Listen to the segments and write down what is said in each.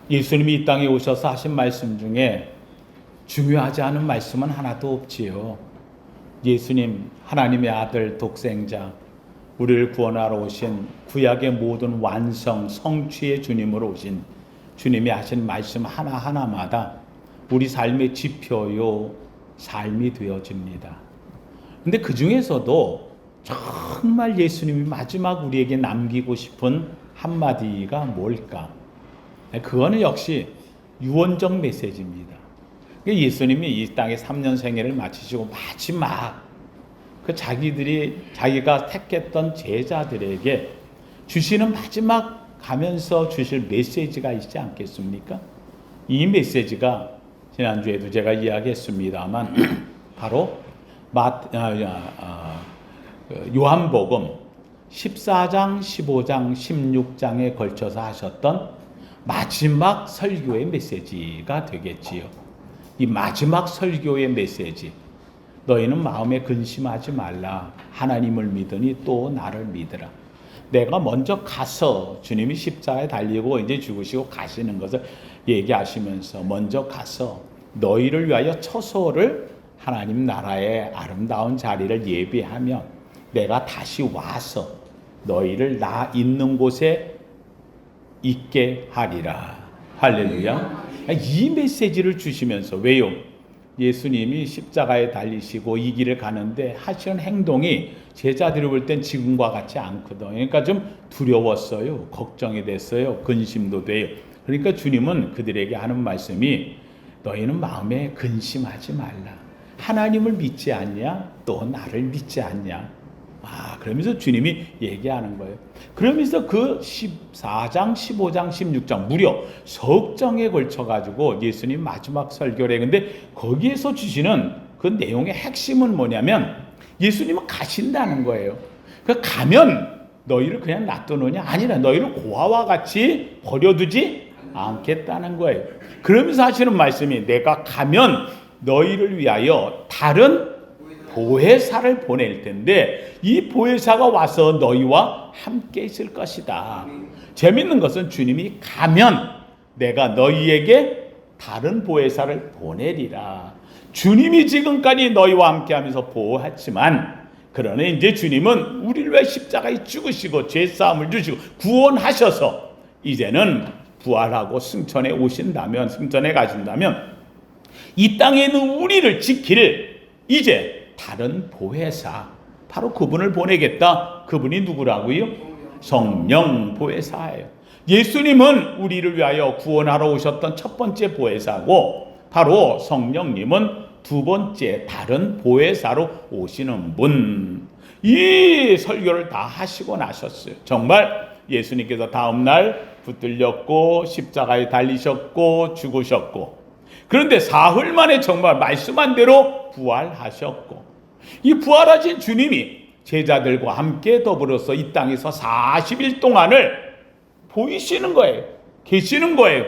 예수님이 이 땅에 오셔서 하신 말씀 중에 중요하지 않은 말씀은 하나도 없지요. 예수님, 하나님의 아들 독생자, 우리를 구원하러 오신 구약의 모든 완성, 성취의 주님으로 오신 주님이 하신 말씀 하나하나마다 우리 삶의 지표요, 삶이 되어집니다. 근데 그 중에서도 정말 예수님이 마지막 우리에게 남기고 싶은 한마디가 뭘까? 그거는 역시 유언적 메시지입니다. 예수님이 이 땅에 3년 생애를 마치시고 마지막 자기가 택했던 제자들에게 주시는 마지막 가면서 주실 메시지가 있지 않겠습니까? 이 메시지가 지난주에도 제가 이야기했습니다만 바로 요한복음 14장, 15장, 16장에 걸쳐서 하셨던 마지막 설교의 메시지가 되겠지요. 이 마지막 설교의 메시지, 너희는 마음에 근심하지 말라. 하나님을 믿으니 또 나를 믿으라. 내가 먼저 가서, 주님이 십자가에 달리고 이제 죽으시고 가시는 것을 얘기하시면서 먼저 가서 너희를 위하여 처소를, 하나님 나라의 아름다운 자리를 예비하면 내가 다시 와서 너희를 나 있는 곳에 있게 하리라. 할렐루야. 이 메시지를 주시면서, 왜요? 예수님이 십자가에 달리시고 이 길을 가는데 하시는 행동이 제자들이 볼 땐 지금과 같지 않거든. 그러니까 좀 두려웠어요. 걱정이 됐어요. 근심도 돼요. 그러니까 주님은 그들에게 하는 말씀이 너희는 마음에 근심하지 말라. 하나님을 믿지 않냐? 또 나를 믿지 않냐? 그러면서 주님이 얘기하는 거예요. 그러면서 그 14장, 15장, 16장 무려 석 장에 걸쳐가지고 예수님 마지막 설교를 해. 근데 거기에서 주시는 그 내용의 핵심은 뭐냐면 예수님은 가신다는 거예요. 그 가면 너희를 그냥 놔두느냐? 아니라 너희를 고아와 같이 버려두지 않겠다는 거예요. 그러면서 하시는 말씀이 내가 가면 너희를 위하여 다른 보혜사를 보낼 텐데 이 보혜사가 와서 너희와 함께 있을 것이다. 재밌는 것은 주님이 가면 내가 너희에게 다른 보혜사를 보내리라. 주님이 지금까지 너희와 함께 하면서 보호했지만, 그러나 이제 주님은 우리를 위해 십자가에 죽으시고 죄사함을 주시고 구원하셔서 이제는 부활하고 승천에 오신다면, 승천에 가신다면 이 땅에 있는 우리를 지킬 이제 다른 보혜사, 바로 그분을 보내겠다. 그분이 누구라고요? 성령 보혜사예요. 예수님은 우리를 위하여 구원하러 오셨던 첫 번째 보혜사고, 바로 성령님은 두 번째 다른 보혜사로 오시는 분. 이 설교를 다 하시고 나셨어요. 정말 예수님께서 다음날 붙들렸고 십자가에 달리셨고 죽으셨고, 그런데 사흘 만에 정말 말씀한 대로 부활하셨고, 이 부활하신 주님이 제자들과 함께 더불어서 이 땅에서 40일 동안을 보이시는 거예요. 계시는 거예요.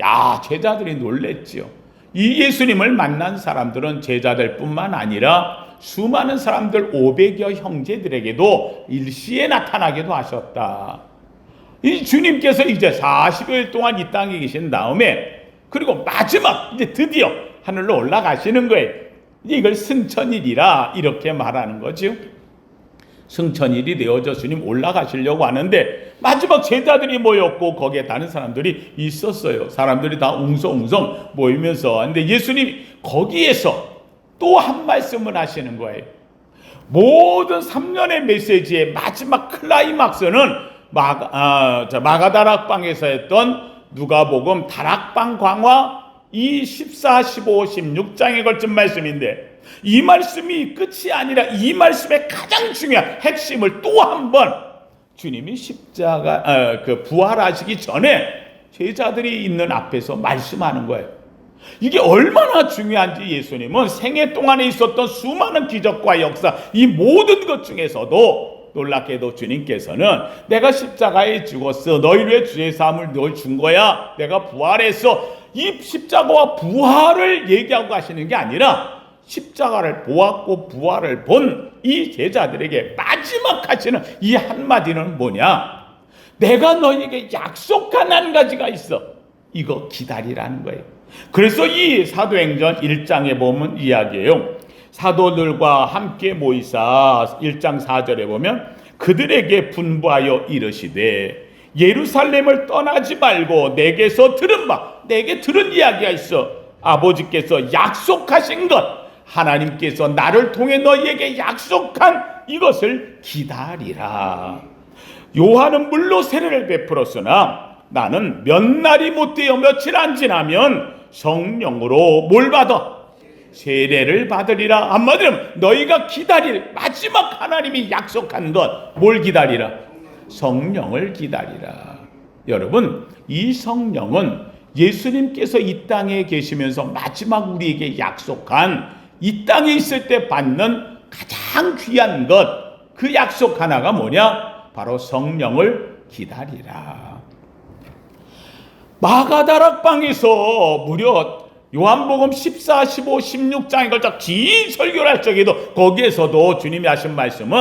야, 제자들이 놀랬지요. 이 예수님을 만난 사람들은 제자들뿐만 아니라 수많은 사람들 500여 형제들에게도 일시에 나타나기도 하셨다. 이 주님께서 이제 40일 동안 이 땅에 계신 다음에, 그리고 마지막 이제 드디어 하늘로 올라가시는 거예요. 이걸 승천일이라 이렇게 말하는 거죠. 승천일이 되어져 주님 올라가시려고 하는데 마지막 제자들이 모였고 거기에 다른 사람들이 있었어요. 사람들이 다 웅성웅성 모이면서, 근데 예수님이 거기에서 또 한 말씀을 하시는 거예요. 모든 3년의 메시지의 마지막 클라이막스는 마가다락방에서 했던 누가복음 다락방 광화 이 14, 15, 16장에 걸친 말씀인데, 이 말씀이 끝이 아니라 이 말씀의 가장 중요한 핵심을 또 한 번 주님이 십자가 부활하시기 전에 제자들이 있는 앞에서 말씀하는 거예요. 이게 얼마나 중요한지 예수님은 생애 동안에 있었던 수많은 기적과 역사, 이 모든 것 중에서도 놀랍게도 주님께서는 내가 십자가에 죽었어, 너희를 위해 죄사함을 널 준 거야, 내가 부활했어, 이 십자가와 부활을 얘기하고 가시는 게 아니라 십자가를 보았고 부활을 본 이 제자들에게 마지막 하시는 이 한마디는 뭐냐? 내가 너희에게 약속한 한 가지가 있어. 이거 기다리라는 거예요. 그래서 이 사도행전 1장에 보면 이야기해요. 사도들과 함께 모이사 1장 4절에 보면 그들에게 분부하여 이르시되 예루살렘을 떠나지 말고 내게서 들은 바, 내게 들은 이야기가 있어. 아버지께서 약속하신 것, 하나님께서 나를 통해 너희에게 약속한 이것을 기다리라. 요한은 물로 세례를 베풀었으나 나는 몇 날이 못되어 며칠 안 지나면 성령으로 뭘 받아? 세례를 받으리라. 한마디로 너희가 기다릴 마지막 하나님이 약속한 것, 뭘 기다리라? 성령을 기다리라. 여러분, 이 성령은 예수님께서 이 땅에 계시면서 마지막 우리에게 약속한, 이 땅에 있을 때 받는 가장 귀한 것, 그 약속 하나가 뭐냐? 바로 성령을 기다리라. 마가다락방에서 무려 요한복음 14, 15, 16장에 걸쳐 긴 설교를 할 적에도 거기에서도 주님이 하신 말씀은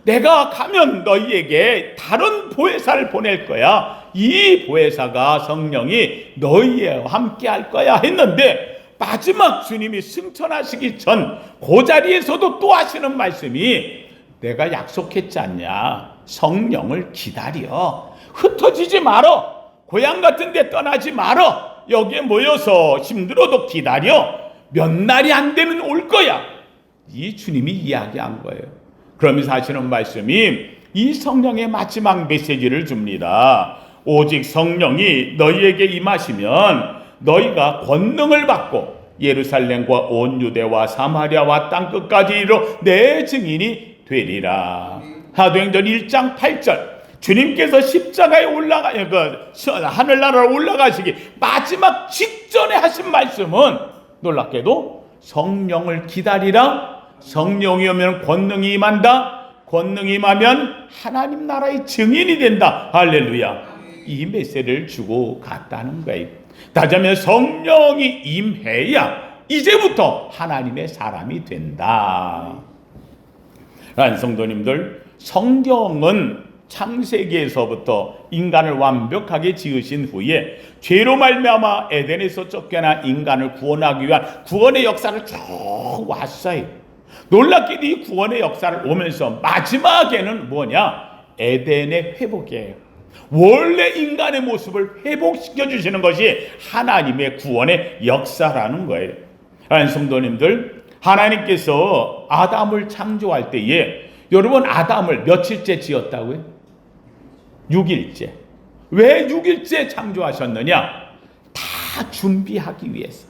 내가 가면 너희에게 다른 보혜사를 보낼 거야. 이 보혜사가 성령이 너희와 함께 할 거야 했는데 마지막 주님이 승천하시기 전 그 자리에서도 또 하시는 말씀이 내가 약속했지 않냐. 성령을 기다려. 흩어지지 말어. 고향 같은 데 떠나지 말어. 여기에 모여서 힘들어도 기다려. 몇 날이 안 되면 올 거야. 이 주님이 이야기한 거예요. 그러면서 하시는 말씀이 이 성령의 마지막 메시지를 줍니다. 오직 성령이 너희에게 임하시면 너희가 권능을 받고 예루살렘과 온 유대와 사마리아와 땅끝까지 이르러 내 증인이 되리라. 사도행전 1장 8절 주님께서 십자가에 하늘나라로 올라가시기 마지막 직전에 하신 말씀은 놀랍게도 성령을 기다리라. 성령이 오면 권능이 임한다. 권능이 임하면 하나님 나라의 증인이 된다. 할렐루야. 이 메시지를 주고 갔다는 거예요. 다자면 성령이 임해야 이제부터 하나님의 사람이 된다. 라는 성도님들, 성경은 창세기에서부터 인간을 완벽하게 지으신 후에 죄로 말미암아 에덴에서 쫓겨난 인간을 구원하기 위한 구원의 역사를 쭉 왔어요. 놀랍게도 이 구원의 역사를 오면서 마지막에는 뭐냐? 에덴의 회복이에요. 원래 인간의 모습을 회복시켜 주시는 것이 하나님의 구원의 역사라는 거예요. 하나님 성도님들, 하나님께서 아담을 창조할 때에 여러분 아담을 며칠째 지었다고요? 6일째. 왜 6일째 창조하셨느냐? 다 준비하기 위해서.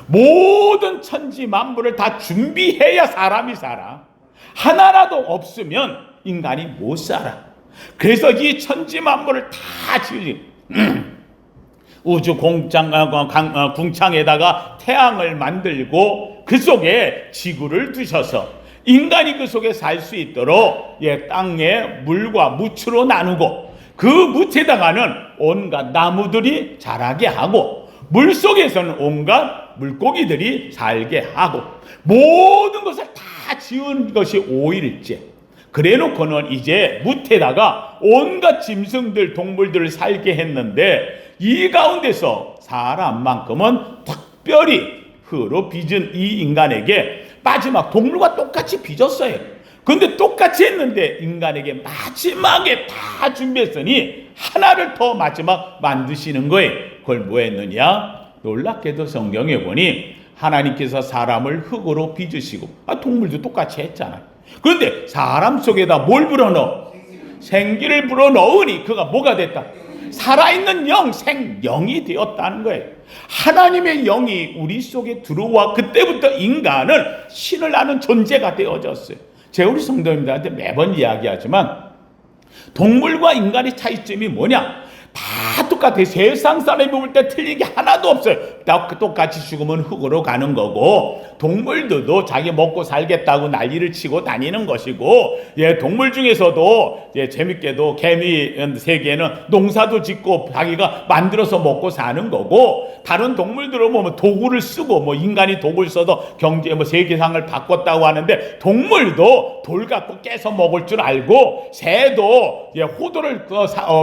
모든 천지 만물을 다 준비해야 사람이 살아. 하나라도 없으면 인간이 못 살아. 그래서 이 천지 만물을 다 지으시 우주 궁창에다가 태양을 만들고 그 속에 지구를 두셔서 인간이 그 속에 살 수 있도록 땅에 물과 무추로 나누고 그 무에다가는 온갖 나무들이 자라게 하고 물 속에서는 온갖 물고기들이 살게 하고 모든 것을 다 지은 것이 5일째. 그래 놓고는 이제 무에다가 온갖 짐승들, 동물들을 살게 했는데 이 가운데서 사람만큼은 특별히 흙으로 빚은 이 인간에게 마지막 동물과 똑같이 빚었어요. 그런데 똑같이 했는데 인간에게 마지막에 다 준비했으니 하나를 더 마지막 만드시는 거예요. 그걸 뭐 했느냐? 놀랍게도 성경에 보니 하나님께서 사람을 흙으로 빚으시고 동물도 똑같이 했잖아요. 그런데 사람 속에다 뭘 불어넣어? 생기를 불어넣으니 그가 뭐가 됐다? 살아있는 영, 생영이 되었다는 거예요. 하나님의 영이 우리 속에 들어와 그때부터 인간은 신을 아는 존재가 되어졌어요. 제가 우리 성도님들한테 매번 이야기하지만 동물과 인간의 차이점이 뭐냐? 다 똑같아요. 세상 사람이 볼 때 틀린 게 하나도 없어요. 다 똑같이 죽으면 흙으로 가는 거고 동물들도 자기 먹고 살겠다고 난리를 치고 다니는 것이고 동물 중에서도 재밌게도 개미 세계는 농사도 짓고 자기가 만들어서 먹고 사는 거고 다른 동물들은 보면 도구를 쓰고 인간이 도구를 써서 경제 세계상을 바꿨다고 하는데 동물도 돌 갖고 깨서 먹을 줄 알고 새도 호돌을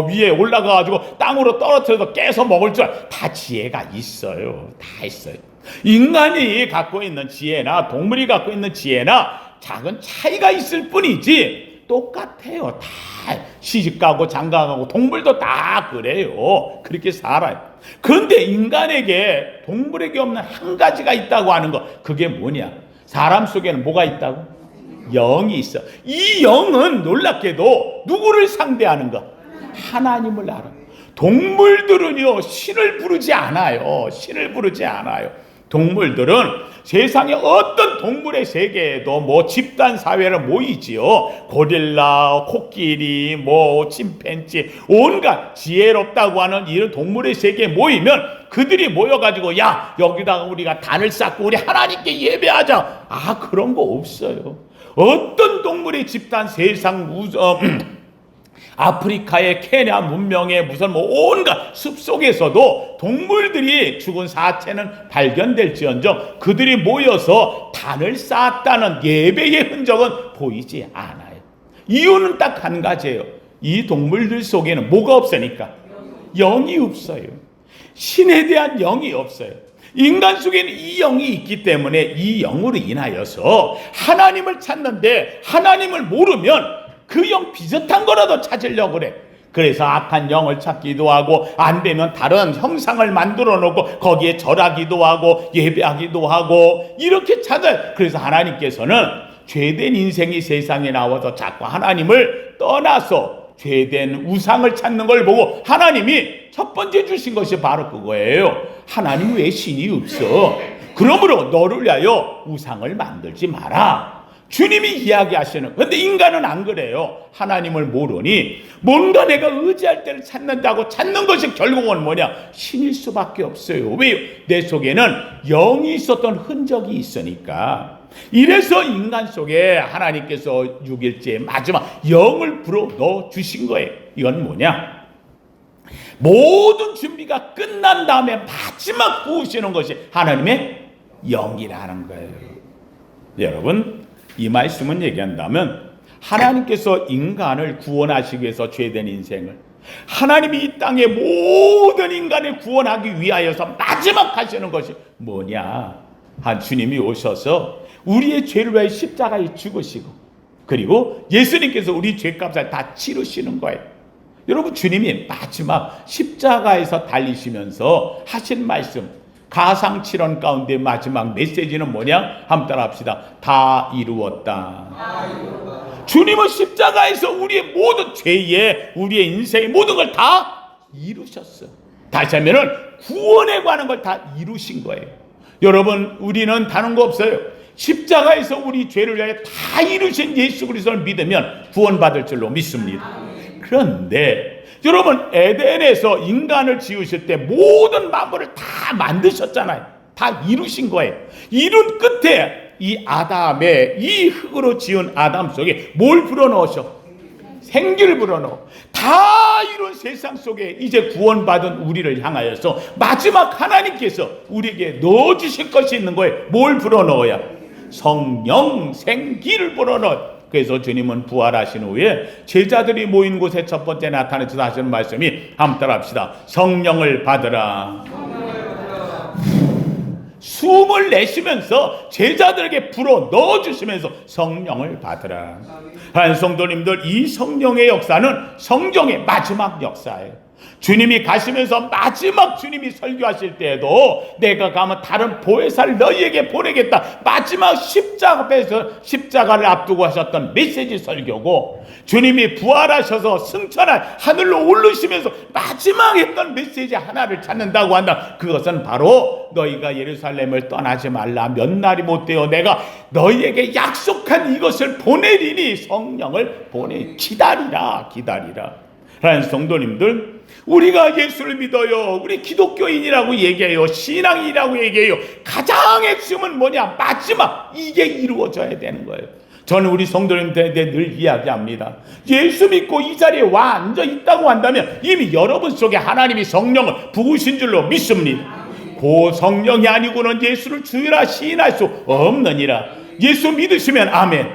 위에 올라가가지고 하고 땅으로 떨어뜨려서 깨서 먹을 줄 다 지혜가 있어요. 다 있어요. 인간이 갖고 있는 지혜나 동물이 갖고 있는 지혜나 작은 차이가 있을 뿐이지 똑같아요. 다 시집가고 장가가고 동물도 다 그래요. 그렇게 살아요. 그런데 인간에게 동물에게 없는 한 가지가 있다고 하는 거, 그게 뭐냐? 사람 속에는 뭐가 있다고? 영이 있어. 이 영은 놀랍게도 누구를 상대하는 거? 하나님을 알아. 동물들은요 신을 부르지 않아요. 신을 부르지 않아요. 동물들은 세상에 어떤 동물의 세계에도 뭐 집단 사회를 모이지요. 고릴라, 코끼리, 뭐 침팬지, 온갖 지혜롭다고 하는 이런 동물의 세계에 모이면 그들이 모여가지고 야 여기다가 우리가 단을 쌓고 우리 하나님께 예배하자. 아 그런 거 없어요. 어떤 동물의 집단 세상 아프리카의 케냐 문명의 무슨 뭐 온갖 숲속에서도 동물들이 죽은 사체는 발견될지언정 그들이 모여서 단을 쌓았다는 예배의 흔적은 보이지 않아요. 이유는 딱 한 가지예요. 이 동물들 속에는 뭐가 없으니까? 영이 없어요. 신에 대한 영이 없어요. 인간 속에는 이 영이 있기 때문에 이 영으로 인하여서 하나님을 찾는데 하나님을 모르면 그 영 비슷한 거라도 찾으려고 그래. 그래서 악한 영을 찾기도 하고 안 되면 다른 형상을 만들어 놓고 거기에 절하기도 하고 예배하기도 하고 이렇게 찾아요. 그래서 하나님께서는 죄된 인생이 세상에 나와서 자꾸 하나님을 떠나서 죄된 우상을 찾는 걸 보고 하나님이 첫 번째 주신 것이 바로 그거예요. 하나님 왜 신이 없어? 그러므로 너를 위하여 우상을 만들지 마라. 주님이 이야기하시는. 근데 인간은 안 그래요. 하나님을 모르니 뭔가 내가 의지할 때를 찾는다고 찾는 것이 결국은 뭐냐? 신일 수밖에 없어요. 왜요? 내 속에는 영이 있었던 흔적이 있으니까. 이래서 인간 속에 하나님께서 6일째 마지막 영을 불어 넣어 주신 거예요. 이건 뭐냐? 모든 준비가 끝난 다음에 마지막 부으시는 것이 하나님의 영이라는 거예요. 여러분, 이 말씀은 얘기한다면 하나님께서 인간을 구원하시기 위해서 죄된 인생을 하나님이 이 땅의 모든 인간을 구원하기 위하여서 마지막 하시는 것이 뭐냐? 한 주님이 오셔서 우리의 죄를 위해 십자가에 죽으시고 그리고 예수님께서 우리 죄값을 다 치르시는 거예요. 여러분, 주님이 마지막 십자가에서 달리시면서 하신 말씀 가상칠언 가운데 마지막 메시지는 뭐냐? 한번 따라 합시다. 다 이루었다. 주님은 십자가에서 우리의 모든 죄에 우리의 인생의 모든 걸 다 이루셨어. 다시 하면은 구원에 관한 걸 다 이루신 거예요. 여러분, 우리는 다른 거 없어요. 십자가에서 우리 죄를 위하여 다 이루신 예수 그리스도를 믿으면 구원받을 줄로 믿습니다. 그런데 여러분, 에덴에서 인간을 지으실 때 모든 만물을 다 만드셨잖아요. 다 이루신 거예요. 이룬 끝에 이 아담의 이 흙으로 지은 아담 속에 뭘 불어넣으셔? 생기를 불어넣어. 다 이룬 세상 속에 이제 구원받은 우리를 향하여서 마지막 하나님께서 우리에게 넣어주실 것이 있는 거예요. 뭘 불어넣어야? 성령, 생기를 불어넣어요. 그래서 주님은 부활하신 후에 제자들이 모인 곳에 첫 번째 나타나셔서 하시는 말씀이 한번 따라 합시다. 성령을 받으라. 숨을 내쉬면서 제자들에게 불어 넣어주시면서 성령을 받으라. 한 성도님들, 이 성령의 역사는 성경의 마지막 역사예요. 주님이 가시면서 마지막 주님이 설교하실 때에도 내가 가면 다른 보혜사를 너희에게 보내겠다. 마지막 십자가를 앞두고 하셨던 메시지 설교고, 주님이 부활하셔서 승천할 하늘로 오르시면서 마지막 했던 메시지 하나를 찾는다고 한다. 그것은 바로 너희가 예루살렘을 떠나지 말라. 몇 날이 못 되어 내가 너희에게 약속한 이것을 보내리니 성령을 기다리라. 라는 성도님들, 우리가 예수를 믿어요. 우리 기독교인이라고 얘기해요. 신앙이라고 얘기해요. 가장 핵심은 뭐냐? 마지막 이게 이루어져야 되는 거예요. 저는 우리 성도님들한테 늘 이야기합니다. 예수 믿고 이 자리에 와 앉아 있다고 한다면 이미 여러분 속에 하나님이 성령을 부으신 줄로 믿습니다. 그 성령이 아니고는 예수를 주라 시인할 수 없느니라. 예수 믿으시면 아멘.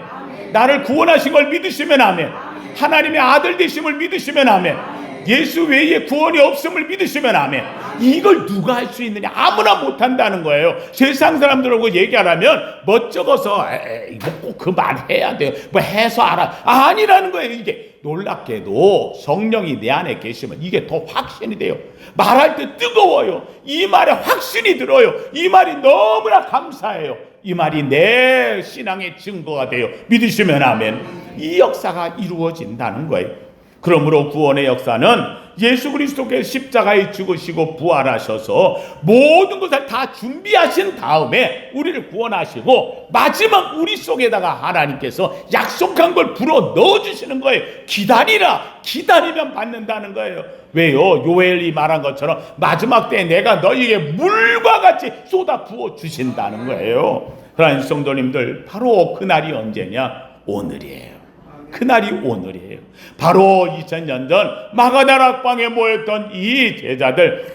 나를 구원하신 걸 믿으시면 아멘. 하나님의 아들 되심을 믿으시면 아멘. 예수 외에 구원이 없음을 믿으시면 아멘. 이걸 누가 할 수 있느냐? 아무나 못한다는 거예요. 세상 사람들하고 얘기하라면 멋쩍어서 이거 꼭 그 말 해야 돼요. 뭐 해서 알아. 아니라는 거예요. 이게 놀랍게도 성령이 내 안에 계시면 이게 더 확신이 돼요. 말할 때 뜨거워요. 이 말에 확신이 들어요. 이 말이 너무나 감사해요. 이 말이 내 신앙의 증거가 돼요. 믿으시면 아멘. 이 역사가 이루어진다는 거예요. 그러므로 구원의 역사는 예수 그리스도께서 십자가에 죽으시고 부활하셔서 모든 것을 다 준비하신 다음에 우리를 구원하시고 마지막 우리 속에다가 하나님께서 약속한 걸 불어 넣어주시는 거예요. 기다리라. 기다리면 받는다는 거예요. 왜요? 요엘이 말한 것처럼 마지막 때에 내가 너희에게 물과 같이 쏟아 부어 주신다는 거예요. 그러한 성도님들, 바로 그날이 언제냐? 오늘이에요. 그날이 오늘이에요. 바로 2000년 전 마가다락방에 모였던 이 제자들,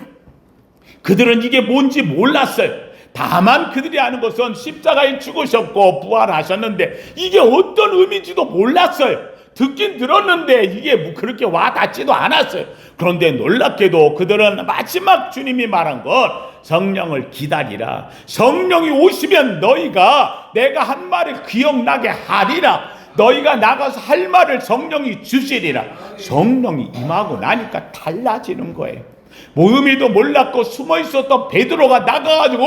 그들은 이게 뭔지 몰랐어요. 다만 그들이 아는 것은 십자가에 죽으셨고 부활하셨는데 이게 어떤 의미인지도 몰랐어요. 듣긴 들었는데 이게 뭐 그렇게 와닿지도 않았어요. 그런데 놀랍게도 그들은 마지막 주님이 말한 것, 성령을 기다리라. 성령이 오시면 너희가 내가 한 말을 기억나게 하리라. 너희가 나가서 할 말을 성령이 주시리라. 성령이 임하고 나니까 달라지는 거예요. 의미도 몰랐고 숨어 있었던 베드로가 나가가지고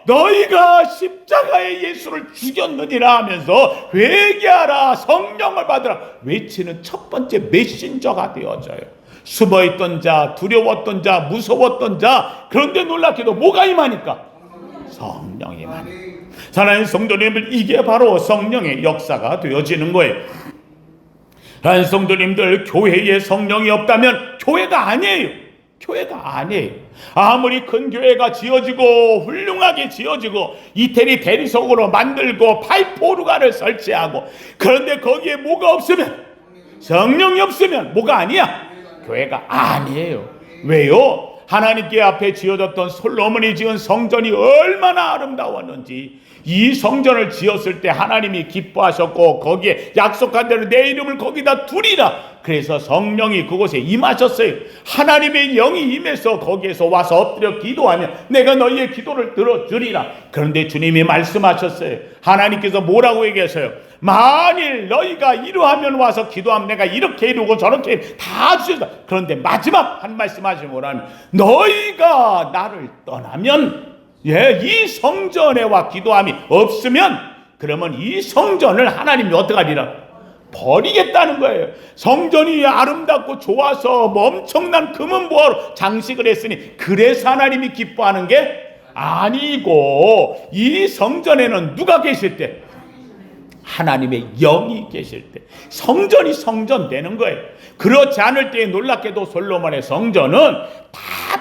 너희가 십자가에 예수를 죽였느니라 하면서 회개하라, 성령을 받으라 외치는 첫 번째 메신저가 되어져요. 숨어있던 자, 두려웠던 자, 무서웠던 자, 그런데 놀랍게도 뭐가 임하니까? 성령이 임하니까. 사랑하는 성도님들, 이게 바로 성령의 역사가 되어지는 거예요. 사랑하는 성도님들, 교회에 성령이 없다면 교회가 아니에요. 교회가 아니에요. 아무리 큰 교회가 지어지고 훌륭하게 지어지고 이태리 대리석으로 만들고 파이프 오르가를 설치하고, 그런데 거기에 뭐가 없으면, 성령이 없으면 뭐가 아니야? 교회가 아니에요. 왜요? 하나님께 앞에 지어졌던 솔로몬이 지은 성전이 얼마나 아름다웠는지, 이 성전을 지었을 때 하나님이 기뻐하셨고 거기에 약속한 대로 내 이름을 거기다 두리라. 그래서 성령이 그곳에 임하셨어요. 하나님의 영이 임해서 거기에서 와서 엎드려 기도하면 내가 너희의 기도를 들어주리라. 그런데 주님이 말씀하셨어요. 하나님께서 뭐라고 얘기했어요? 만일 너희가 이러하면 와서 기도하면 내가 이렇게 이루고 저렇게 다 주셨다. 그런데 마지막 한 말씀 하시면 뭐라면, 너희가 나를 떠나면, 이 성전에 와 기도함이 없으면, 그러면 이 성전을 하나님이 어떡하리라? 버리겠다는 거예요. 성전이 아름답고 좋아서 뭐 엄청난 금은보화로 장식을 했으니 그래서 하나님이 기뻐하는 게 아니고, 이 성전에는 누가 계실 때? 하나님의 영이 계실 때 성전이 성전 되는 거예요. 그렇지 않을 때에 놀랍게도 솔로몬의 성전은 다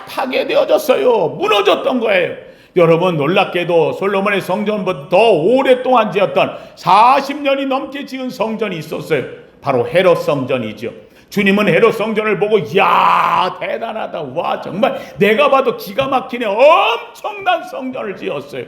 파괴되어졌어요. 무너졌던 거예요. 여러분, 놀랍게도 솔로몬의 성전보다 더 오랫동안 지었던 40년이 넘게 지은 성전이 있었어요. 바로 헤롯 성전이죠. 주님은 헤롯 성전을 보고 이야 대단하다, 와 정말 내가 봐도 기가 막히네, 엄청난 성전을 지었어요.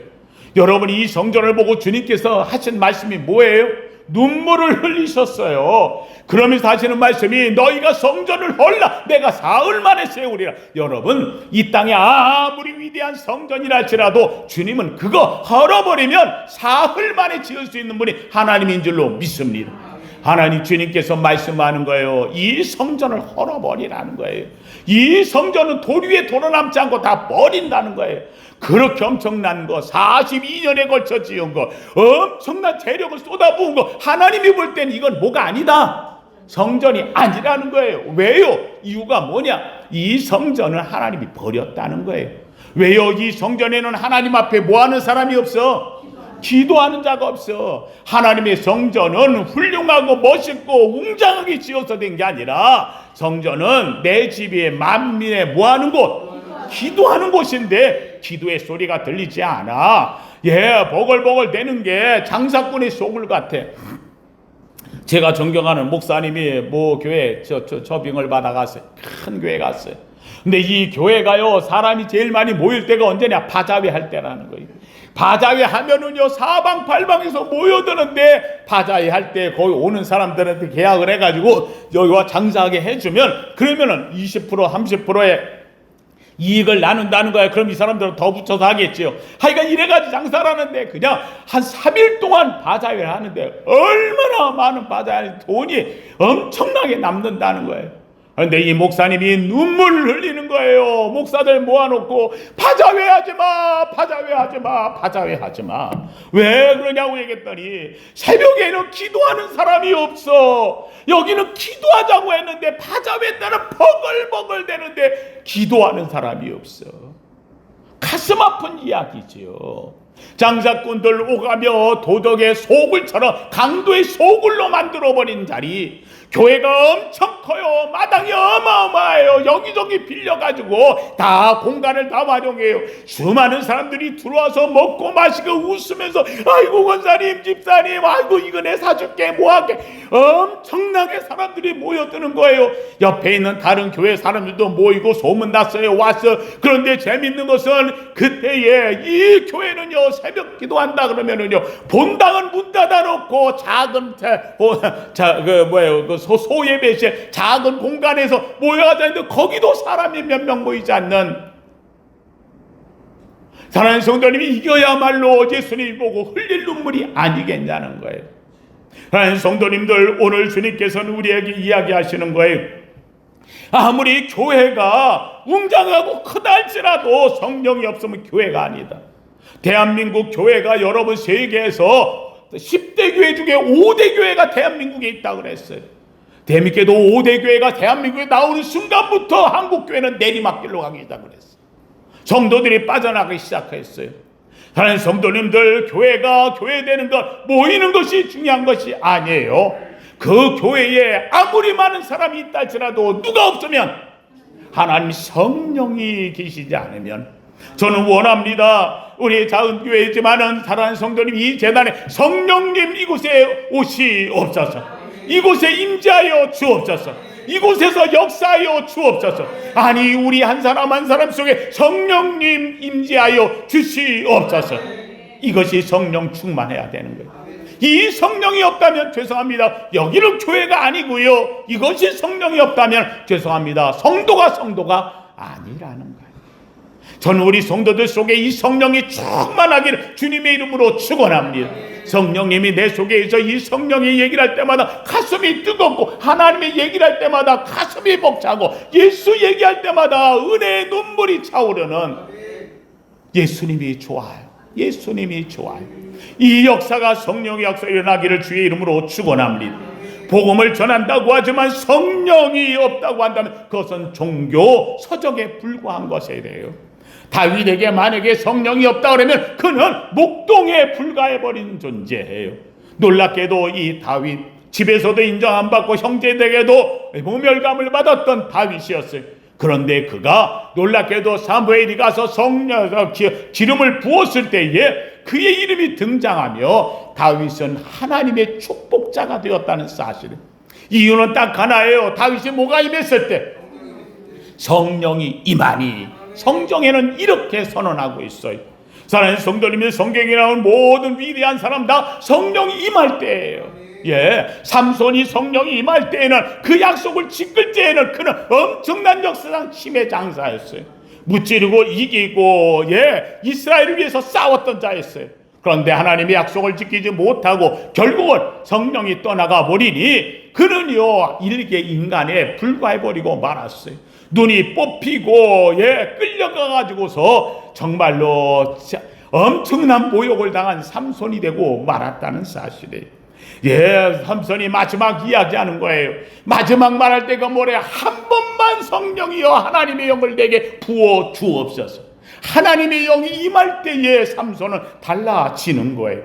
여러분, 이 성전을 보고 주님께서 하신 말씀이 뭐예요? 눈물을 흘리셨어요. 그러면서 하시는 말씀이 너희가 성전을 헐라 내가 사흘 만에 세우리라. 여러분, 이 땅에 아무리 위대한 성전이라 할지라도 주님은 그거 헐어버리면 사흘 만에 지을 수 있는 분이 하나님인 줄로 믿습니다. 하나님 주님께서 말씀하는 거예요. 이 성전을 헐어버리라는 거예요. 이 성전은 돌 위에 돌아남지 않고 다 버린다는 거예요. 그렇게 엄청난 거, 42년에 걸쳐 지은 거, 엄청난 재력을 쏟아부은 거, 하나님이 볼 때는 이건 뭐가 아니다, 성전이 아니라는 거예요. 왜요? 이유가 뭐냐? 이 성전을 하나님이 버렸다는 거예요. 왜요? 이 성전에는 하나님 앞에 뭐하는 사람이 없어? 기도하는 자가 없어. 하나님의 성전은 훌륭하고 멋있고 웅장하게 지어서 된 게 아니라, 성전은 내 집에 만민에 뭐하는 곳? 기도하는 곳인데 기도의 소리가 들리지 않아. 버글버글 대는 게 장사꾼의 소굴 같아. 제가 존경하는 목사님이 뭐 교회 저 빙을 받아갔어요. 큰 교회 갔어요. 근데 이 교회가요, 사람이 제일 많이 모일 때가 언제냐? 바자회 할 때라는 거예요. 바자회 하면은요, 사방팔방에서 모여드는데, 바자회 할 때 거기 오는 사람들한테 계약을 해가지고 여기와 장사하게 해주면, 그러면은 20%, 30%의 이익을 나눈다는 거야. 그럼 이 사람들은 더 붙여서 하겠지요. 하여간 이래가지고 장사를 하는데, 그냥 한 3일 동안 바자회를 하는데 얼마나 많은 바자회 돈이 엄청나게 남는다는 거예요. 그런데 이 목사님이 눈물을 흘리는 거예요. 목사들 모아놓고 바자회 하지마, 바자회 하지마, 바자회 하지마. 왜 그러냐고 얘기했더니, 새벽에는 기도하는 사람이 없어. 여기는 기도하자고 했는데 바자회 때는 버글버글 대는데 기도하는 사람이 없어. 가슴 아픈 이야기지요. 장사꾼들 오가며 도덕의 소굴처럼 강도의 소굴로 만들어버린 자리, 교회가 엄청 커요. 마당이 어마어마해요. 여기저기 빌려가지고 다 공간을 다 활용해요. 수많은 사람들이 들어와서 먹고 마시고 웃으면서, 아이고 권사님, 집사님, 아이고 이거 내 사줄게, 뭐할게, 엄청나게 사람들이 모여드는 거예요. 옆에 있는 다른 교회 사람들도 모이고 소문났어요. 왔어. 그런데 재밌는 것은 그때에 이 교회는요, 새벽 기도한다 그러면은요, 본당은 문 닫아놓고 작은 소예배실 작은 공간에서 모여가자는데, 거기도 사람이 몇 명 모이지 않는, 사랑하는 성도님이 이겨야말로 예수님이 보고 흘릴 눈물이 아니겠냐는 거예요. 사랑하는 성도님들, 오늘 주님께서는 우리에게 이야기하시는 거예요. 아무리 교회가 웅장하고 크다 할지라도 성령이 없으면 교회가 아니다. 대한민국 교회가 여러분 세계에서 10대 교회 중에 5대 교회가 대한민국에 있다고 그랬어요. 재밌게도 5대 교회가 대한민국에 나오는 순간부터 한국 교회는 내리막길로 가기 시작했어요. 성도들이 빠져나가기 시작했어요. 사랑하는 성도님들, 교회가 교회되는 것, 모이는 것이 중요한 것이 아니에요. 그 교회에 아무리 많은 사람이 있다 할지라도 누가 없으면, 하나님 성령이 계시지 않으면, 저는 원합니다. 우리 작은 교회이지만은 사랑하는 성도님, 이 재단에 성령님 이곳에 오시옵소서. 이곳에 임재하여 주옵소서. 이곳에서 역사하여 주옵소서. 아니, 우리 한 사람 한 사람 속에 성령님 임재하여 주시옵소서. 이것이 성령 충만해야 되는 거예요. 이 성령이 없다면 죄송합니다, 여기는 교회가 아니고요, 이것이 성령이 없다면 죄송합니다, 성도가 아니라는 거예요. 저는 우리 성도들 속에 이 성령이 충만하기를 주님의 이름으로 축원합니다. 성령님이 내 속에 있어 이 성령의 얘기를 할 때마다 가슴이 뜨겁고, 하나님의 얘기를 할 때마다 가슴이 벅차고, 예수 얘기할 때마다 은혜의 눈물이 차오르는, 예수님이 좋아요. 예수님이 좋아요. 이 역사가, 성령의 역사 일어나기를 주의 이름으로 축원합니다. 복음을 전한다고 하지만 성령이 없다고 한다면 그것은 종교 서적에 불과한 것이래요. 다윗에게 만약에 성령이 없다 그러면 그는 목동에 불과해버린 존재예요. 놀랍게도 이 다윗, 집에서도 인정 안 받고 형제들에게도 모멸감을 받았던 다윗이었어요. 그런데 그가 놀랍게도 사무엘이 가서 기름을 부었을 때에 그의 이름이 등장하며 다윗은 하나님의 축복자가 되었다는 사실. 이유는 딱 하나예요. 다윗이 뭐가 임했을 때? 성령이 임하니. 성경에는 이렇게 선언하고 있어요. 사랑하는 성도님이, 성경에 나온 모든 위대한 사람 다 성령이 임할 때예요. 삼손이 성령이 임할 때에는, 그 약속을 지킬 때에는 그는 엄청난 역사상 힘의 장사였어요. 무찌르고 이기고 이스라엘을 위해서 싸웠던 자였어요. 그런데 하나님의 약속을 지키지 못하고 결국은 성령이 떠나가 버리니 그는요 일개 인간에 불과해버리고 말았어요. 눈이 뽑히고 끌려가가지고서 정말로 엄청난 모욕을 당한 삼손이 되고 말았다는 사실이에요. 삼손이 마지막 이야기하는 거예요. 마지막 말할 때가 뭐래? 한 번만 성령이여 하나님의 영을 내게 부어 주옵소서. 하나님의 영이 임할 때에 삼손은 달라지는 거예요.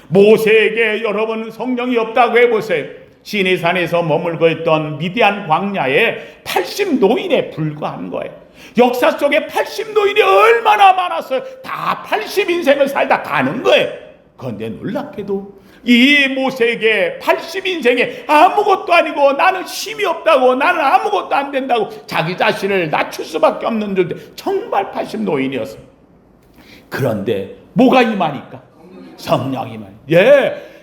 모세에게 여러분 성령이 없다고 해보세요. 시내산에서 머물고 있던 미디안 광야에 80노인에 불과한 거예요. 역사 속에 80노인이 얼마나 많았어요. 다 80인생을 살다 가는 거예요. 그런데 놀랍게도 이 모세에게 80인생에 아무것도 아니고 나는 힘이 없다고, 나는 아무것도 안 된다고 자기 자신을 낮출 수밖에 없는 줄인데 정말 80 노인이었어요. 그런데 뭐가 임하니까? 성령이 임하니.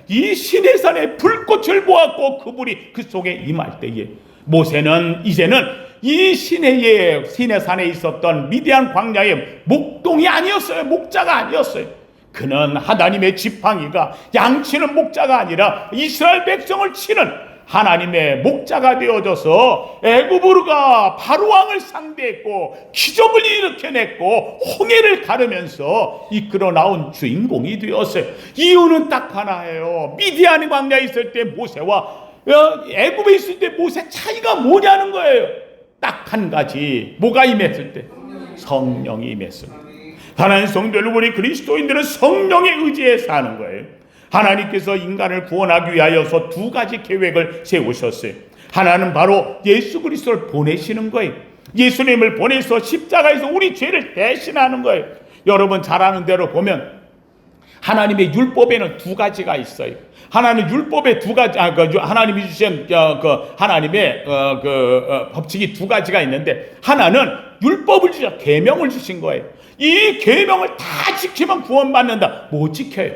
이 시내산에 불꽃을 보았고 그불이 그 속에 임할 때에 모세는 이제는 이 시내산에 있었던 미디안 광야의 목동이 아니었어요. 목자가 아니었어요. 그는 하나님의 지팡이가 양치는 목자가 아니라 이스라엘 백성을 치는 하나님의 목자가 되어져서 애굽으로가 바로왕을 상대했고 기적을 일으켜냈고 홍해를 가르면서 이끌어 나온 주인공이 되었어요. 이유는 딱 하나예요. 미디안 광야에 있을 때 모세와 애굽에 있을 때 모세 차이가 뭐냐는 거예요. 딱 한 가지. 뭐가 임했을 때? 성령이 임했어요. 하나님 성도 여러분, 우리 그리스도인들은 성령의 의지에 사는 거예요. 하나님께서 인간을 구원하기 위하여서 두 가지 계획을 세우셨어요. 하나는 바로 예수 그리스도를 보내시는 거예요. 예수님을 보내서 십자가에서 우리 죄를 대신하는 거예요. 여러분 잘 아는 대로 보면 하나님의 율법에는 두 가지가 있어요. 하나님 율법에 두 가지, 하나님이 주신 하나님의 법칙이 두 가지가 있는데, 하나는 율법을 주셔 계명을 주신 거예요. 이 계명을 다 지키면 구원받는다. 못 지켜요.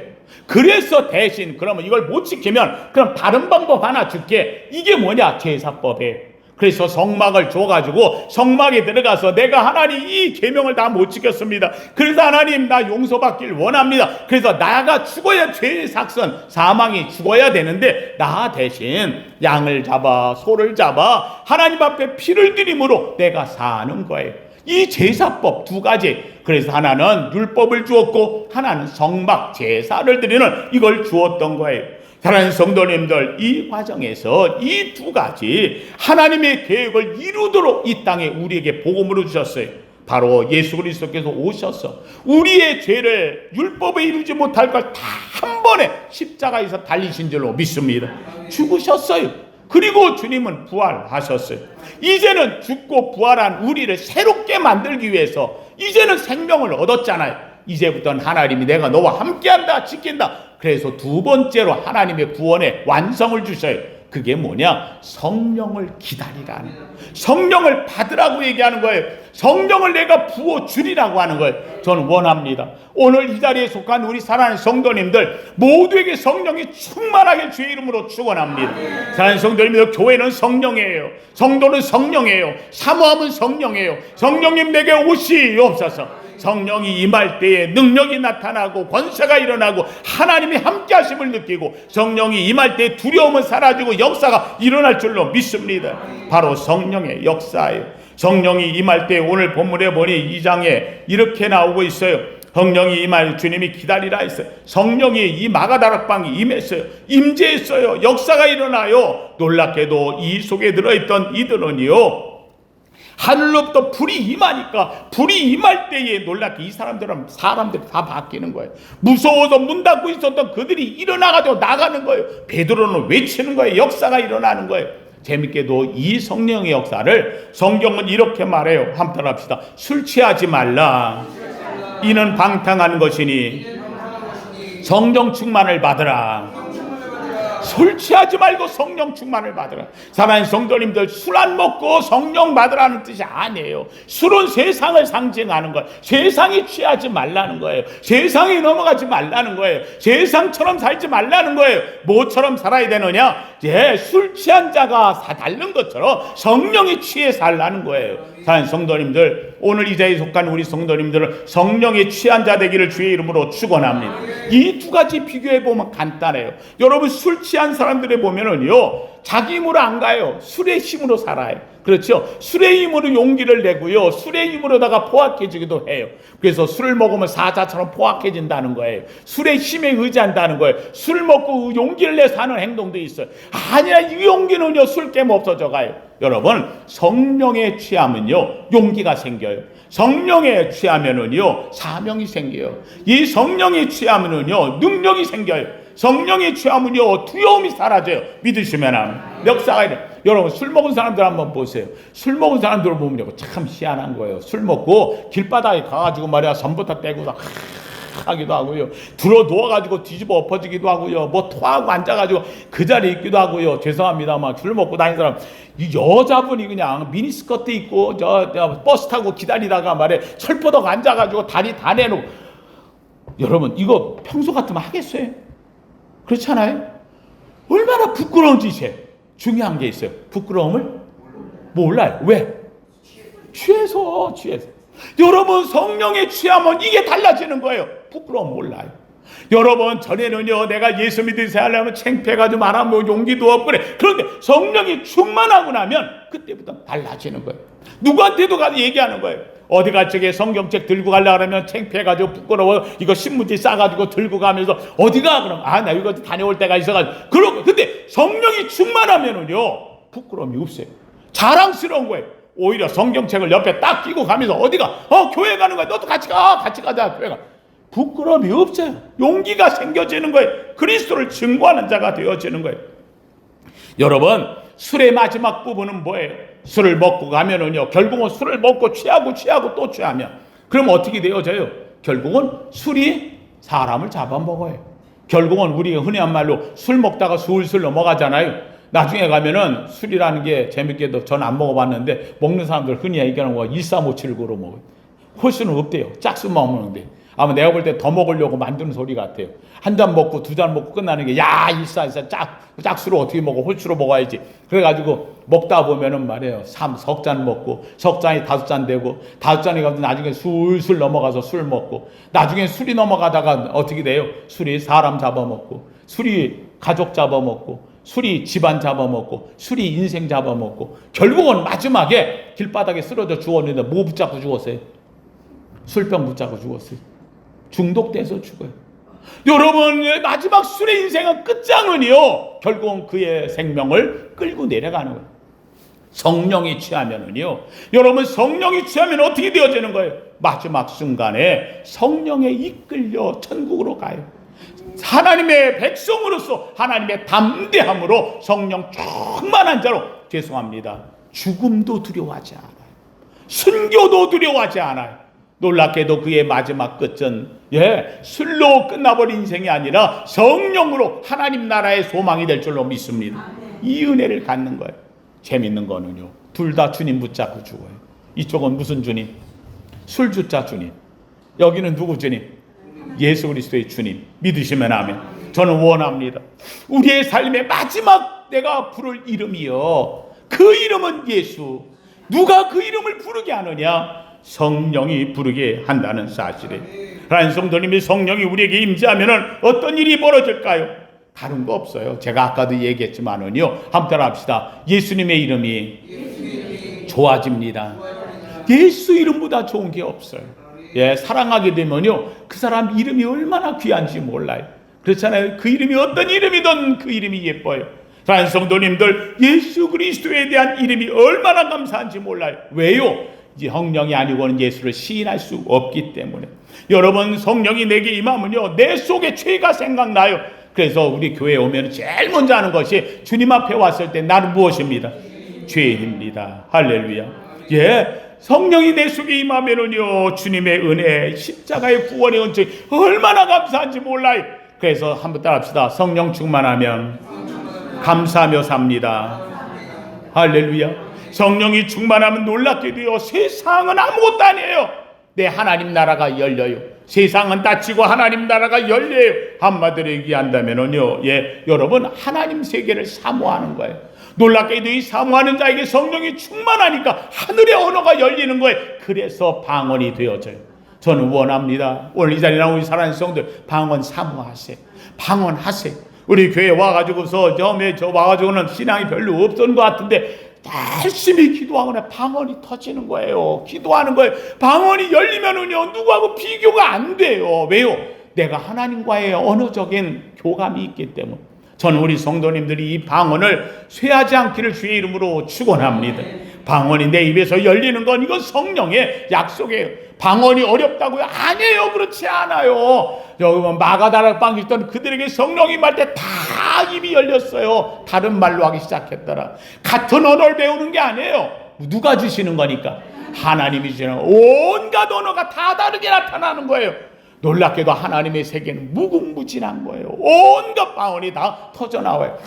그래서 대신 그러면 이걸 못 지키면 그럼 다른 방법 하나 줄게. 이게 뭐냐? 제사법이에요. 그래서 성막을 줘가지고 성막에 들어가서 내가 하나님 이 계명을 다 못 지켰습니다. 그래서 하나님 나 용서받길 원합니다. 그래서 나가 죽어야 죄의 삭선 사망이 죽어야 되는데 나 대신 양을 잡아 소를 잡아 하나님 앞에 피를 드림으로 내가 사는 거예요. 이 제사법 두 가지. 그래서 하나는 율법을 주었고 하나는 성막 제사를 드리는 이걸 주었던 거예요. 사랑하는 성도님들, 이 과정에서 이 두 가지 하나님의 계획을 이루도록 이 땅에 우리에게 복음으로 주셨어요. 바로 예수 그리스도께서 오셔서 우리의 죄를 율법에 이루지 못할 걸 다 한 번에 십자가에서 달리신 줄로 믿습니다. 죽으셨어요. 그리고 주님은 부활하셨어요. 이제는 죽고 부활한 우리를 새롭게 만들기 위해서 이제는 생명을 얻었잖아요. 이제부터는 하나님이 내가 너와 함께한다, 지킨다. 그래서 두 번째로 하나님의 구원의 완성을 주셔요. 그게 뭐냐? 성령을 기다리라는 거예요. 성령을 받으라고 얘기하는 거예요. 성령을 내가 부어주리라고 하는 거예요. 저는 원합니다. 오늘 이 자리에 속한 우리 사랑하는 성도님들 모두에게 성령이 충만하게 주의 이름으로 축원합니다. 사랑하는 성도님들, 교회는 성령이에요. 성도는 성령이에요. 사모함은 성령이에요. 성령님 내게 오시옵소서. 성령이 임할 때에 능력이 나타나고 권세가 일어나고 하나님이 함께 하심을 느끼고 성령이 임할 때 두려움은 사라지고 역사가 일어날 줄로 믿습니다. 바로 성령의 역사예요. 성령이 임할 때 오늘 본문에 보니 2장에 이렇게 나오고 있어요. 성령이 임할 주님이 기다리라 했어요. 성령이 이 마가다락방이 임했어요. 임재했어요. 역사가 일어나요. 놀랍게도 이 속에 들어있던 이들은요, 하늘로부터 불이 임하니까 불이 임할 때에 놀랍게 이 사람들이 다 바뀌는 거예요. 무서워서 문 닫고 있었던 그들이 일어나가지고 나가는 거예요. 베드로는 외치는 거예요. 역사가 일어나는 거예요. 재밌게도 이 성령의 역사를 성경은 이렇게 말해요. 한번 합시다. 술 취하지 말라. 이는 방탕한 것이니 성령 충만을 받으라. 술 취하지 말고 성령 충만을 받으라. 사랑하는 성도님들, 술 안 먹고 성령 받으라는 뜻이 아니에요. 술은 세상을 상징하는 거예요. 세상에 취하지 말라는 거예요. 세상에 넘어가지 말라는 거예요. 세상처럼 살지 말라는 거예요. 뭐처럼 살아야 되느냐? 술 취한 자가 다른 것처럼 성령에 취해 살라는 거예요. 사랑하는 성도님들, 오늘 이 자리에 속한 우리 성도님들은 성령에 취한 자 되기를 주의 이름으로 축원합니다. 이 두 가지 비교해 보면 간단해요. 여러분, 술 취한 사람들에 보면은요, 자기 힘으로 안 가요. 술의 힘으로 살아요. 그렇죠? 술의 힘으로 용기를 내고요, 술의 힘으로다가 포악해지기도 해요. 그래서 술을 먹으면 사자처럼 포악해진다는 거예요. 술의 힘에 의지한다는 거예요. 술 먹고 용기를 내서 하는 행동도 있어요. 아니야, 이 용기는요, 술 깨면 없어져 가요. 여러분, 성령에 취하면요, 용기가 생겨요. 성령에 취하면은요, 사명이 생겨요. 이 성령에 취하면은요, 능력이 생겨요. 성령에 취하면요, 두려움이 사라져요. 믿으시면 합니다. 역사가 이래. 여러분, 술 먹은 사람들 한번 보세요. 술 먹은 사람들을 보면 참 희한한 거예요. 술 먹고 길바닥에 가가지고 말이야, 선부터 떼고서 하기도 하고요. 들어 누워가지고 뒤집어 엎어지기도 하고요. 뭐 토하고 앉아가지고 그 자리에 있기도 하고요. 죄송합니다만 술 먹고 다니는 사람, 이 여자분이 그냥 미니스커트 입고 저 버스 타고 기다리다가 말에 철퍼덕 앉아가지고 다리 다 내놓고, 여러분 이거 평소 같으면 하겠어요? 그렇잖아요? 얼마나 부끄러운 짓이에요. 중요한 게 있어요. 부끄러움을 몰라요. 왜? 취해서. 여러분 성령에 취하면 이게 달라지는 거예요. 부끄러움 몰라요. 여러분 전에는요, 내가 예수 믿은 생활하면 창피해가지고 말하면 용기도 없고 그래. 그런데 성령이 충만하고 나면 그때부터 달라지는 거예요. 누구한테도 가서 얘기하는 거예요. 어디가 저게 성경책 들고 가려고 하면 창피해가지고 부끄러워, 이거 신문지 싸가지고 들고 가면서 어디가 그럼 나 이거 다녀올 때가 있어가지고 그러고. 근데 성령이 충만하면은요 부끄러움이 없어요. 자랑스러운 거예요. 오히려 성경책을 옆에 딱 끼고 가면서 어디가 교회 가는 거야, 너도 같이 가자 교회 가. 부끄러움이 없어요. 용기가 생겨지는 거예요. 그리스도를 증거하는 자가 되어지는 거예요. 여러분 술의 마지막 부분은 뭐예요? 술을 먹고 가면은요, 결국은 술을 먹고 취하고 또 취하면 그럼 어떻게 되어져요? 결국은 술이 사람을 잡아먹어요. 결국은 우리가 흔히 한 말로 술 먹다가 술술 넘어가잖아요. 나중에 가면은 술이라는 게 재밌게도 전 안 먹어봤는데 먹는 사람들 흔히 얘기하는 거 1357구로 먹어요. 홀수는 없대요. 짝수만 먹는데. 아마 내가 볼 때 더 먹으려고 만드는 소리 같아요. 한 잔 먹고 두 잔 먹고 끝나는 게, 야, 짝수로 어떻게 먹어? 홀수로 먹어야지. 그래가지고 먹다 보면은 말이에요. 석 잔 먹고, 석 잔이 5잔 되고, 5잔이 가서 나중에 술술 넘어가서 술 먹고, 나중에 술이 넘어가다가 어떻게 돼요? 술이 사람 잡아먹고, 술이 가족 잡아먹고, 술이 집안 잡아먹고, 술이 인생 잡아먹고, 결국은 마지막에 길바닥에 쓰러져 죽었는데 뭐 붙잡고 죽었어요? 술병 붙잡고 죽었어요. 중독돼서 죽어요. 여러분 마지막 술의 인생은 끝장은요, 결국은 그의 생명을 끌고 내려가는 거예요. 성령이 취하면은요, 여러분 성령이 취하면 어떻게 되어지는 거예요? 마지막 순간에 성령에 이끌려 천국으로 가요. 하나님의 백성으로서 하나님의 담대함으로 성령 충만한 자로, 죄송합니다, 죽음도 두려워하지 않아요. 순교도 두려워하지 않아요. 놀랍게도 그의 마지막 끝은 술로 끝나버린 인생이 아니라 성령으로 하나님 나라의 소망이 될 줄로 믿습니다. 이 은혜를 갖는 거예요. 재밌는 거는요, 둘 다 주님 붙잡고 죽어요. 이쪽은 무슨 주님? 술주자 주님. 여기는 누구 주님? 예수 그리스도의 주님. 믿으시면 아멘. 저는 원합니다. 우리의 삶의 마지막 내가 부를 이름이요, 그 이름은 예수. 누가 그 이름을 부르게 하느냐? 성령이 부르게 한다는 사실에, 하나님 성도님이 성령이 우리에게 임재하면은 어떤 일이 벌어질까요? 다른 거 없어요. 제가 아까도 얘기했지만은요, 한번 합시다. 예수님의 이름이 좋아집니다. 예수 이름보다 좋은 게 없어요. 사랑하게 되면요, 그 사람 이름이 얼마나 귀한지 몰라요. 그렇잖아요. 그 이름이 어떤 이름이든 그 이름이 예뻐요. 하나님 성도님들, 예수 그리스도에 대한 이름이 얼마나 감사한지 몰라요. 왜요? 이제 성령이 아니고는 예수를 시인할 수 없기 때문에. 여러분 성령이 내게 임하면요, 내 속에 죄가 생각나요. 그래서 우리 교회에 오면 제일 먼저 하는 것이, 주님 앞에 왔을 때 나는 무엇입니다? 죄인입니다. 할렐루야. 성령이 내 속에 임하면은요, 주님의 은혜, 십자가의 구원의 은총 얼마나 감사한지 몰라요. 그래서 한번 따라합시다. 성령 충만하면 감사하며 삽니다. 할렐루야. 성령이 충만하면 놀랍게도요, 세상은 아무것도 아니에요. 내 하나님 나라가 열려요. 세상은 닫히고 하나님 나라가 열려요. 한마디로 얘기한다면은요, 여러분 하나님 세계를 사모하는 거예요. 놀랍게도 이 사모하는 자에게 성령이 충만하니까 하늘의 언어가 열리는 거예요. 그래서 방언이 되어져요. 저는 원합니다. 오늘 이 자리에 나온 사랑하는 성도들, 방언 사모하세요. 방언하세요. 우리 교회 와가지고서 처음에 와가지고는 신앙이 별로 없던 것 같은데 열심히 기도하거나 방언이 터지는 거예요. 기도하는 거예요. 방언이 열리면은요, 누구하고 비교가 안 돼요. 왜요? 내가 하나님과의 언어적인 교감이 있기 때문에. 저는 우리 성도님들이 이 방언을 쇠하지 않기를 주의 이름으로 축원합니다. 방언이 내 입에서 열리는 건 이건 성령의 약속이에요. 방언이 어렵다고요? 아니에요. 그렇지 않아요. 여러분 마가다락방에 있던 그들에게 성령이 말 때 다 입이 열렸어요. 다른 말로 하기 시작했더라. 같은 언어를 배우는 게 아니에요. 누가 주시는 거니까? 하나님이 주시는 온갖 언어가 다 다르게 나타나는 거예요. 놀랍게도 하나님의 세계는 무궁무진한 거예요. 온갖 방언이 다 터져나와요.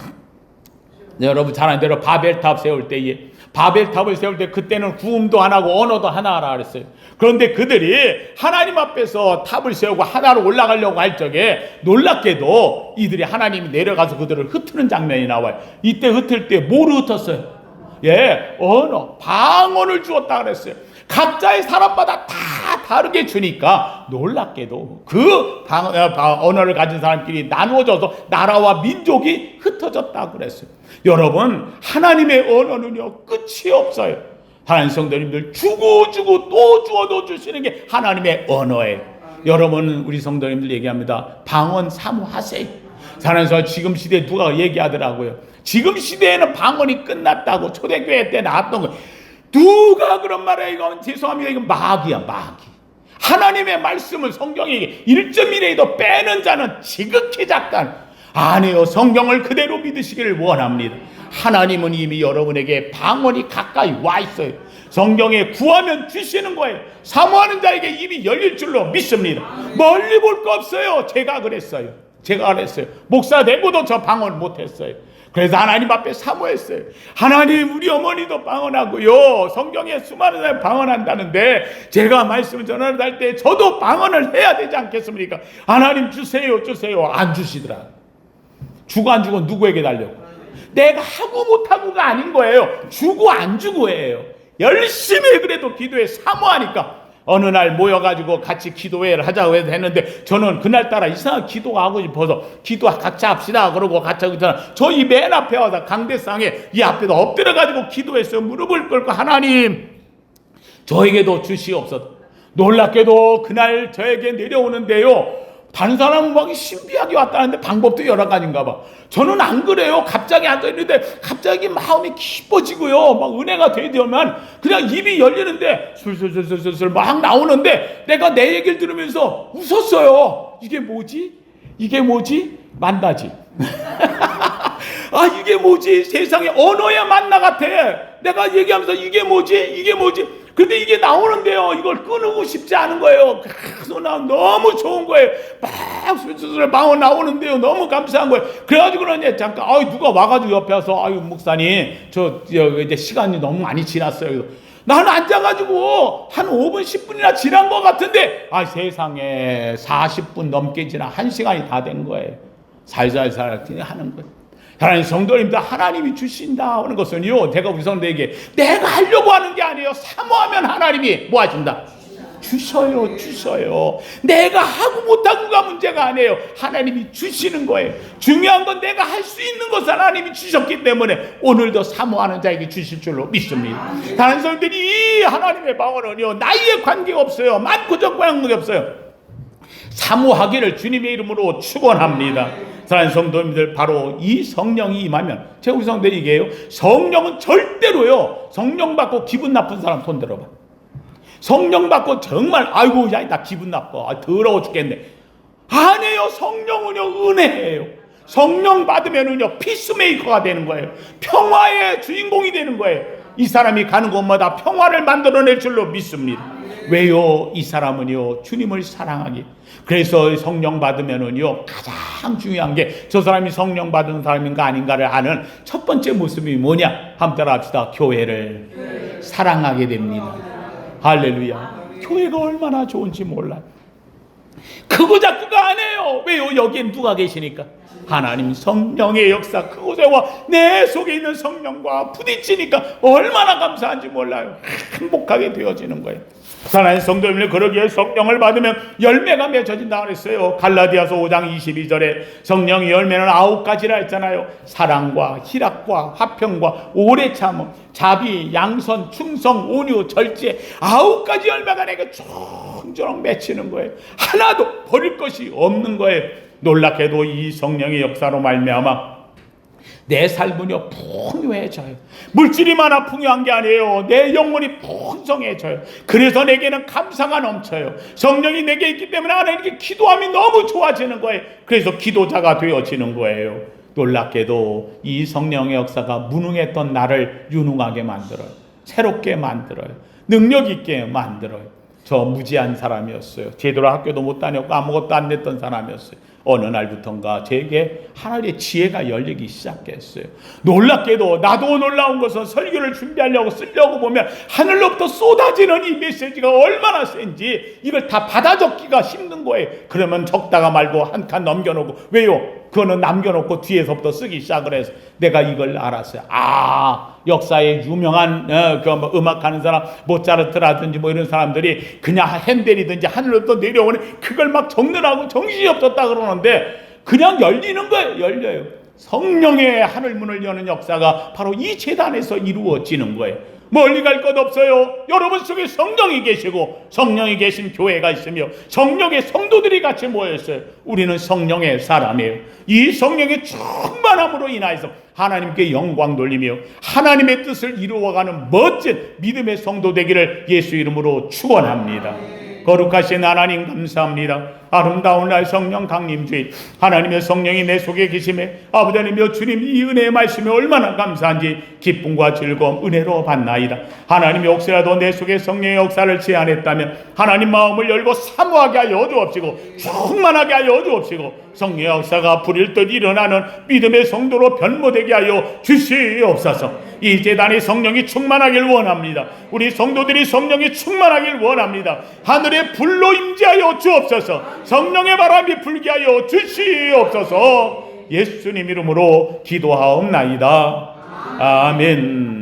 네, 여러분 잘 아는 대로 바벨탑 세울 때에, 바벨탑을 세울 때 그때는 구음도 안 하고 언어도 하나 하라 그랬어요. 그런데 그들이 하나님 앞에서 탑을 세우고 하나로 올라가려고 할 적에 놀랍게도 이들이 하나님이 내려가서 그들을 흩트는 장면이 나와요. 이때 흩을 때 뭐를 흩었어요? 예, 언어, 방언을 주었다 그랬어요. 각자의 사람마다 다 다르게 주니까 놀랍게도 그 언어를 가진 사람끼리 나누어져서 나라와 민족이 흩어졌다 그랬어요. 여러분, 하나님의 언어는요 끝이 없어요. 하나님 성도님들 주고 또 주어도 주시는 게 하나님의 언어예요. 여러분, 우리 성도님들 얘기합니다. 방언 사모하세요. 사랑해서 지금 시대에 누가 얘기하더라고요. 지금 시대에는 방언이 끝났다고 초대교회 때 나왔던 거. 누가 그런 말해? 이건 죄송합니다. 이건 마귀야, 마귀. 하나님의 말씀을 성경에 1.1에도 빼는 자는 지극히 작다. 아니요, 성경을 그대로 믿으시기를 원합니다. 하나님은 이미 여러분에게 방언이 가까이 와 있어요. 성경에 구하면 주시는 거예요. 사모하는 자에게 입이 열릴 줄로 믿습니다. 멀리 볼 거 없어요. 제가 그랬어요. 목사 되고도 저 방언 못했어요. 그래서 하나님 앞에 사모했어요. 하나님, 우리 어머니도 방언하고요, 성경에 수많은 사람이 방언한다는데 제가 말씀을 전하러 할 때 저도 방언을 해야 되지 않겠습니까? 하나님 주세요. 안 주시더라. 주고 안 주고 누구에게 달려고? 내가 하고 못하고가 아닌 거예요. 주고 안 주고예요. 열심히 그래도 기도에 사모하니까 어느 날 모여가지고 같이 기도회를 하자고 해서 했는데, 저는 그날따라 이상하게 기도가 하고 싶어서 기도 같이 합시다 그러고 같이 하고 있잖아. 저희 맨 앞에 와서 강대상에 이 앞에다 엎드려가지고 기도했어요. 무릎을 꿇고 하나님 저에게도 주시옵소서. 놀랍게도 그날 저에게 내려오는데요, 다른 사람은 막 신비하게 왔다는데 방법도 여러 가지인가 봐. 저는 안 그래요. 갑자기 앉아있는데 갑자기 마음이 기뻐지고요, 막 은혜가 되면 그냥 입이 열리는데 술술술술술 막 나오는데 내가 내 얘기를 들으면서 웃었어요. 이게 뭐지? 만나지. 아, 이게 뭐지? 세상에 언어야 만나 같아. 내가 얘기하면서 이게 뭐지? 근데 이게 나오는데요, 이걸 끊고 싶지 않은 거예요. 계속 너무 좋은 거예요. 막 술술술 방언 나오는데요, 너무 감사한 거예요. 그래가지고는 이제 잠깐 누가 와가지고 옆에 와서 목사님 저 이제 시간이 너무 많이 지났어요. 나는 앉아가지고 한 5분 10분이나 지난 것 같은데 세상에 40분 넘게 지나 1시간이 다 된 거예요. 살살살 하는 거예요. 하나님 성도님들, 하나님이 주신다 하는 것은요, 제가 우리 성도에게 내가 하려고 하는 게 아니에요. 사모하면 하나님이 뭐 하신다? 주셔요. 내가 하고 못하고가 문제가 아니에요. 하나님이 주시는 거예요. 중요한 건 내가 할 수 있는 것을 하나님이 주셨기 때문에 오늘도 사모하는 자에게 주실 줄로 믿습니다. 다른 성도들이 이 하나님의 방언은요, 나이에 관계가 없어요. 많고 적고 관계가 없어요. 사모하기를 주님의 이름으로 축원합니다. 사랑하는 성도님들, 바로 이 성령이 임하면, 제가 우리 성도들 얘기해요. 성령은 절대로요, 성령 받고 기분 나쁜 사람 손 들어봐. 성령 받고 정말 나 기분 나빠, 더러워 죽겠네. 아니에요. 성령은요 은혜예요. 성령 받으면은요 피스메이커가 되는 거예요. 평화의 주인공이 되는 거예요. 이 사람이 가는 곳마다 평화를 만들어낼 줄로 믿습니다. 왜요? 이 사람은요 주님을 사랑하기. 그래서 성령 받으면은요 가장 중요한 게 저 사람이 성령 받은 사람인가 아닌가를 아는 첫 번째 모습이 뭐냐? 한번 따라합시다. 교회를 사랑하게 됩니다. 할렐루야. 교회가 얼마나 좋은지 몰라요. 크고 작고가 아니에요. 왜요? 여기엔 누가 계시니까? 하나님 성령의 역사, 그곳에와 내 속에 있는 성령과 부딪히니까 얼마나 감사한지 몰라요. 행복하게 되어지는 거예요. 사랑하는 성도님들, 그러기에 성령을 받으면 열매가 맺어진다고 그랬어요. 갈라디아서 5장 22절에 성령의 열매는 9가지라 했잖아요. 사랑과 희락과 화평과 오래 참음, 자비, 양선, 충성, 온유, 절제, 9가지 열매가 내게 종종 맺히는 거예요. 하나도 버릴 것이 없는 거예요. 놀랍게도 이 성령의 역사로 말미암아 내 삶은요 풍요해져요. 물질이 많아 풍요한 게 아니에요. 내 영혼이 풍성해져요. 그래서 내게는 감사가 넘쳐요. 성령이 내게 있기 때문에 하나님께 기도함이 너무 좋아지는 거예요. 그래서 기도자가 되어지는 거예요. 놀랍게도 이 성령의 역사가 무능했던 나를 유능하게 만들어요. 새롭게 만들어요. 능력 있게 만들어요. 저 무지한 사람이었어요. 제대로 학교도 못 다녔고 아무것도 안 됐던 사람이었어요. 어느 날부턴가 제게 하나님의 지혜가 열리기 시작했어요. 놀랍게도 나도 놀라운 것은 설교를 준비하려고 쓰려고 보면 하늘로부터 쏟아지는 이 메시지가 얼마나 센지 이걸 다 받아 적기가 힘든 거예요. 그러면 적다가 말고 한 칸 넘겨놓고, 왜요? 그거는 남겨놓고 뒤에서부터 쓰기 시작을 해서 내가 이걸 알았어요. 역사에 유명한 뭐 음악하는 사람, 모차르트라든지 뭐 이런 사람들이 그냥 핸델이든지 하늘로부터 내려오는 그걸 막 적느라고 정신이 없었다 그러는데 그냥 열리는 거예요. 열려요. 성령의 하늘문을 여는 역사가 바로 이 제단에서 이루어지는 거예요. 멀리 갈 것 없어요. 여러분 속에 성령이 계시고 성령이 계신 교회가 있으며 성령의 성도들이 같이 모였어요. 우리는 성령의 사람이에요. 이 성령의 충만함으로 인하여서 하나님께 영광 돌리며 하나님의 뜻을 이루어가는 멋진 믿음의 성도 되기를 예수 이름으로 축원합니다. 거룩하신 하나님 감사합니다. 아름다운 날 성령 강림주의 하나님의 성령이 내 속에 계심에 아버지 하나님여 주님 이 은혜의 말씀이 얼마나 감사한지 기쁨과 즐거움 은혜로 받나이다. 하나님이 혹시라도 내 속에 성령의 역사를 제한했다면 하나님 마음을 열고 사모하게 하여 주옵시고 충만하게 하여 주옵시고 성령의 역사가 불일 듯 일어나는 믿음의 성도로 변모되게 하여 주시옵소서. 이 제단이 성령이 충만하길 원합니다. 우리 성도들이 성령이 충만하길 원합니다. 하늘의 불로 임재하여 주옵소서. 성령의 바람이 불게 하여 주시옵소서. 예수님 이름으로 기도하옵나이다. 아멘.